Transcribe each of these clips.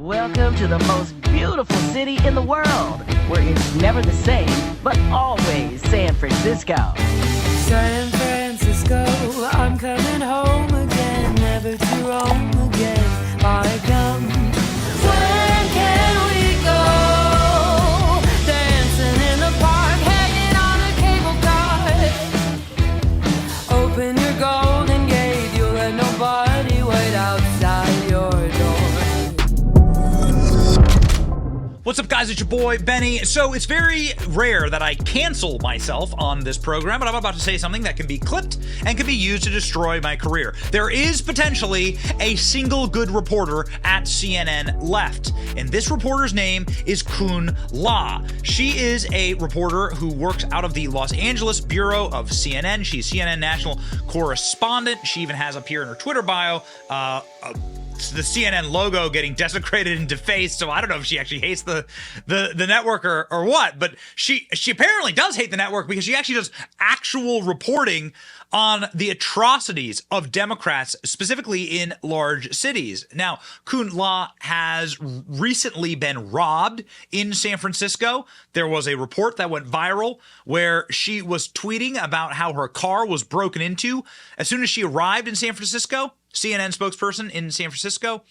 Welcome to the most beautiful city in the world, where it's never the same, but always San Francisco. San Francisco, I'm coming home again, never to roam again. I come. When can we go? Dancing in the park, hanging on a cable car. Open your golden gate, you'll let nobody wait outside your door. What's up, guys? It's your boy, Benny. So it's very rare that I cancel myself on this program, but I'm about to say something that can be clipped and can be used to destroy my career. There is potentially a single good reporter at CNN left, and this reporter's name is Kun La. She is a reporter who works out of the Los Angeles bureau of CNN. She's CNN national correspondent. She even has up here in her Twitter bio the CNN logo getting desecrated and defaced, so I don't know if she actually hates the network or what, but she apparently does hate the network because she actually does actual reporting on the atrocities of Democrats, specifically in large cities. Now, Kun La has recently been robbed in San Francisco. There was a report that went viral where she was tweeting about how her car was broken into as soon as she arrived in San Francisco. CNN spokesperson in San Francisco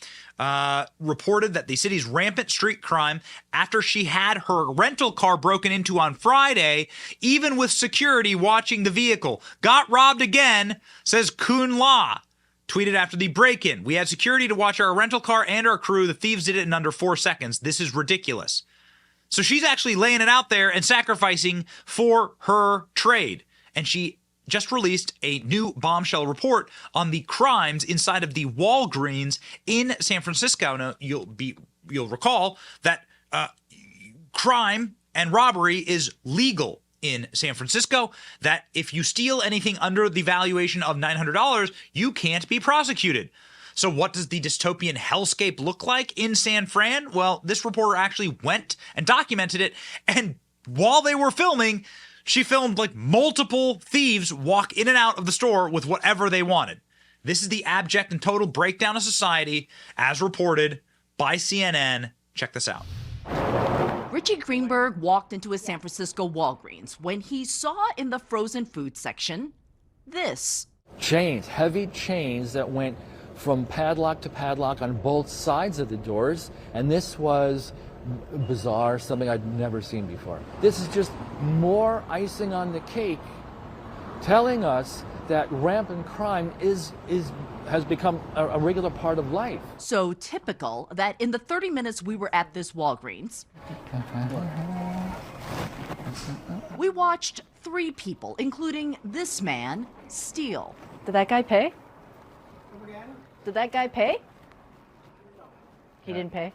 reported that the city's rampant street crime after she had her rental car broken into on Friday, even with security watching the vehicle. Got robbed again, says Kun La. Tweeted after the break-in. We had security to watch our rental car and our crew. The thieves did it in under 4 seconds. This is ridiculous. So she's actually laying it out there and sacrificing for her trade. And she just released a new bombshell report on the crimes inside of the Walgreens in San Francisco. Now, you'll recall that crime and robbery is legal in San Francisco, that if you steal anything under the valuation of $900, you can't be prosecuted. So what does the dystopian hellscape look like in San Fran? Well, this reporter actually went and documented it, and while they were filming, she filmed like multiple thieves walk in and out of the store with whatever they wanted. This is the abject and total breakdown of society as reported by CNN. Check this out. Richie Greenberg walked into a San Francisco Walgreens when he saw in the frozen food section this. Chains, heavy chains that went from padlock to padlock on both sides of the doors, and this was bizarre, something I'd never seen before. This is just more icing on the cake, telling us that rampant crime has become a regular part of life. So typical that in the 30 minutes we were at this Walgreens, we watched 3 people, including this man, steal. Did that guy pay? Did that guy pay? He didn't pay.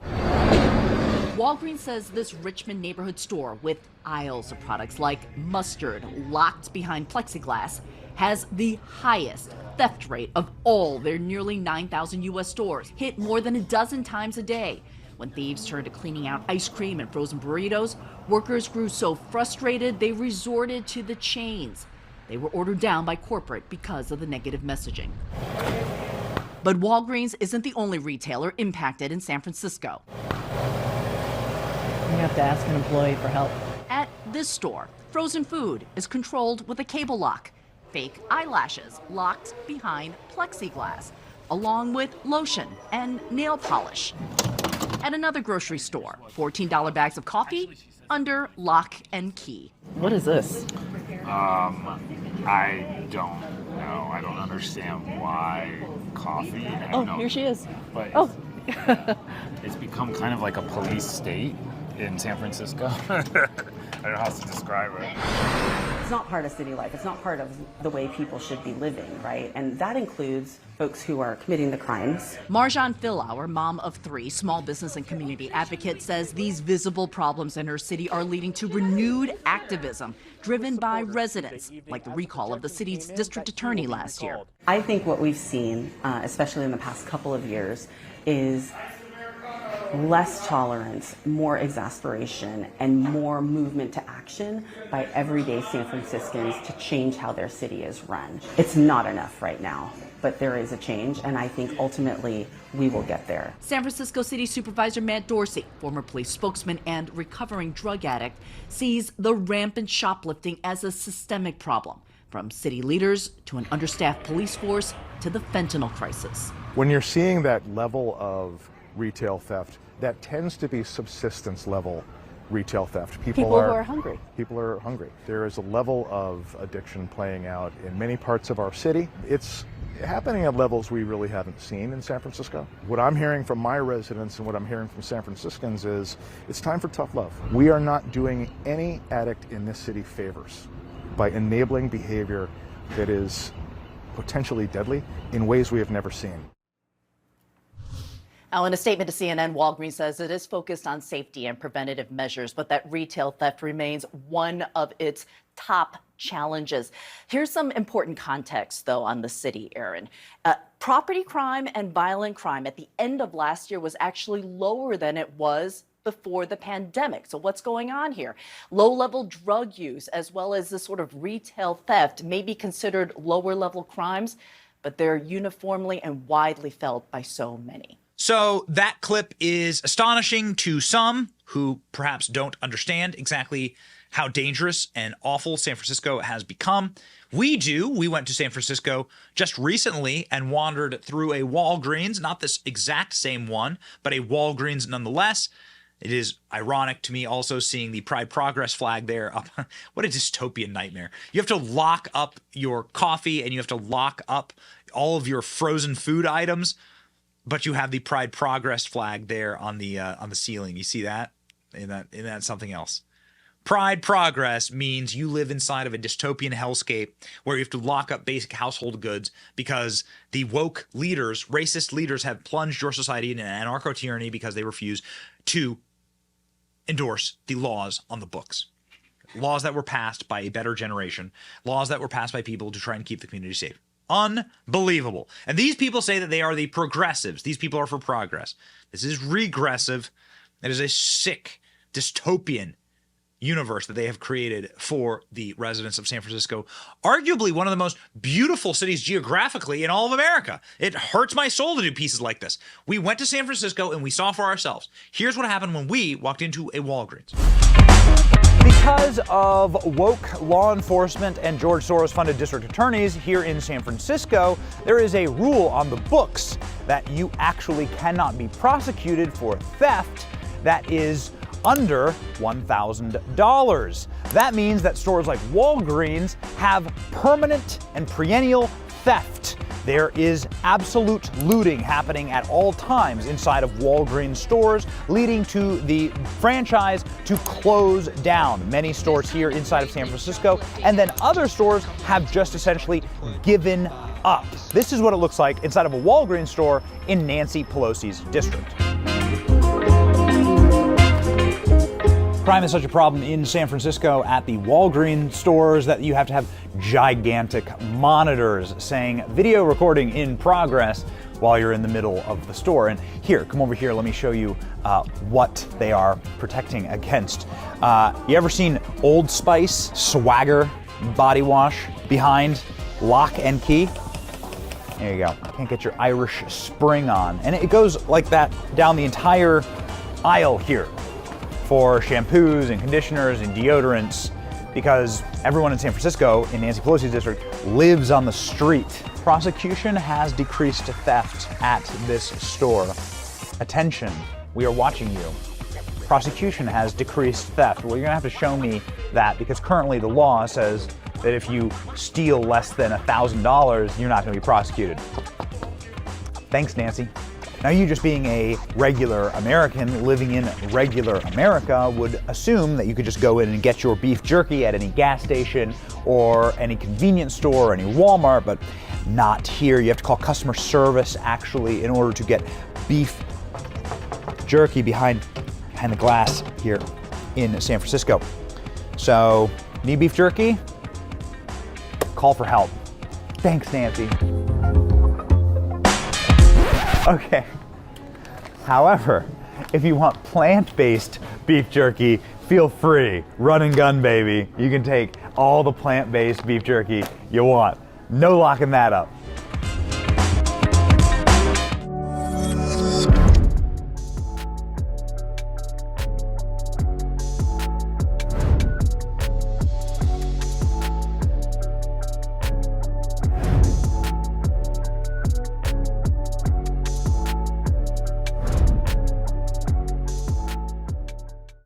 Walgreens says this Richmond neighborhood store with aisles of products like mustard locked behind plexiglass has the highest theft rate of all their nearly 9,000 U.S. stores, hit more than a dozen times a day. When thieves turned to cleaning out ice cream and frozen burritos, workers grew so frustrated they resorted to the chains. They were ordered down by corporate because of the negative messaging. But Walgreens isn't the only retailer impacted in San Francisco. You have to ask an employee for help. At this store, frozen food is controlled with a cable lock. Fake eyelashes locked behind plexiglass, along with lotion and nail polish. At another grocery store, $14 bags of coffee under lock and key. What is this? I don't know. I don't understand why coffee. Here she is. But it's become kind of like a police state in San Francisco. I don't know how else to describe it. It's not part of city life. It's not part of the way people should be living, right? And that includes folks who are committing the crimes. Marjan Philauer, mom of 3, small business and community advocate, says these visible problems in her city are leading to renewed activism driven by residents, like the recall of the city's district attorney last year. I think what we've seen, especially in the past couple of years, is less tolerance, more exasperation, and more movement to action by everyday San Franciscans to change how their city is run. It's not enough right now, but there is a change, and I think ultimately we will get there. San Francisco City Supervisor Matt Dorsey, former police spokesman and recovering drug addict, sees the rampant shoplifting as a systemic problem, from city leaders to an understaffed police force to the fentanyl crisis. When you're seeing that level of retail theft, that tends to be subsistence level retail theft. People who are hungry. People are hungry. There is a level of addiction playing out in many parts of our city. It's happening at levels we really haven't seen in San Francisco. What I'm hearing from my residents and what I'm hearing from San Franciscans is it's time for tough love. We are not doing any addict in this city favors by enabling behavior that is potentially deadly in ways we have never seen. Now, in a statement to CNN, Walgreens says it is focused on safety and preventative measures, but that retail theft remains one of its top challenges. Here's some important context, though, on the city, Aaron. Property crime and violent crime at the end of last year was actually lower than it was before the pandemic. So what's going on here? Low-level drug use, as well as this sort of retail theft, may be considered lower-level crimes, but they're uniformly and widely felt by so many. So that clip is astonishing to some who perhaps don't understand exactly how dangerous and awful San Francisco has become. We do. We went to San Francisco just recently and wandered through a Walgreens, not this exact same one, but a Walgreens nonetheless. It is ironic to me also seeing the Pride Progress flag there up. What a dystopian nightmare. You have to lock up your coffee and you have to lock up all of your frozen food items, but you have the Pride Progress flag there on the ceiling. You see that? And that's something else. Pride Progress means you live inside of a dystopian hellscape where you have to lock up basic household goods because the woke leaders, racist leaders, have plunged your society into anarcho-tyranny because they refuse to endorse the laws on the books. Laws that were passed by a better generation. Laws that were passed by people to try and keep the community safe. Unbelievable. And these people say that they are the progressives. These people are for progress. This is regressive. It is a sick, dystopian universe that they have created for the residents of San Francisco, arguably one of the most beautiful cities geographically in all of America. It hurts my soul to do pieces like this. We went to San Francisco and we saw for ourselves. Here's what happened when we walked into a Walgreens. Because of woke law enforcement and George Soros-funded district attorneys here in San Francisco, there is a rule on the books that you actually cannot be prosecuted for theft that is under $1,000. That means that stores like Walgreens have permanent and perennial theft. There is absolute looting happening at all times inside of Walgreens stores, leading to the franchise to close down many stores here inside of San Francisco, and then other stores have just essentially given up. This is what it looks like inside of a Walgreens store in Nancy Pelosi's district. Crime is such a problem in San Francisco at the Walgreens stores that you have to have gigantic monitors saying video recording in progress while you're in the middle of the store. And here, come over here, let me show you what they are protecting against. You ever seen Old Spice Swagger body wash behind lock and key? There you go. Can't get your Irish Spring on. And it goes like that down the entire aisle here for shampoos and conditioners and deodorants, because everyone in San Francisco, in Nancy Pelosi's district, lives on the street. Prosecution has decreased theft at this store. Attention, we are watching you. Prosecution has decreased theft. Well, you're gonna have to show me that, because currently the law says that if you steal less than $1,000, you're not gonna be prosecuted. Thanks, Nancy. Now, you just being a regular American living in regular America would assume that you could just go in and get your beef jerky at any gas station or any convenience store or any Walmart, but not here. You have to call customer service actually in order to get beef jerky behind the glass here in San Francisco. So, need beef jerky? Call for help. Thanks, Nancy. Okay. However, if you want plant-based beef jerky, feel free. Run and gun, baby. You can take all the plant-based beef jerky you want. No locking that up.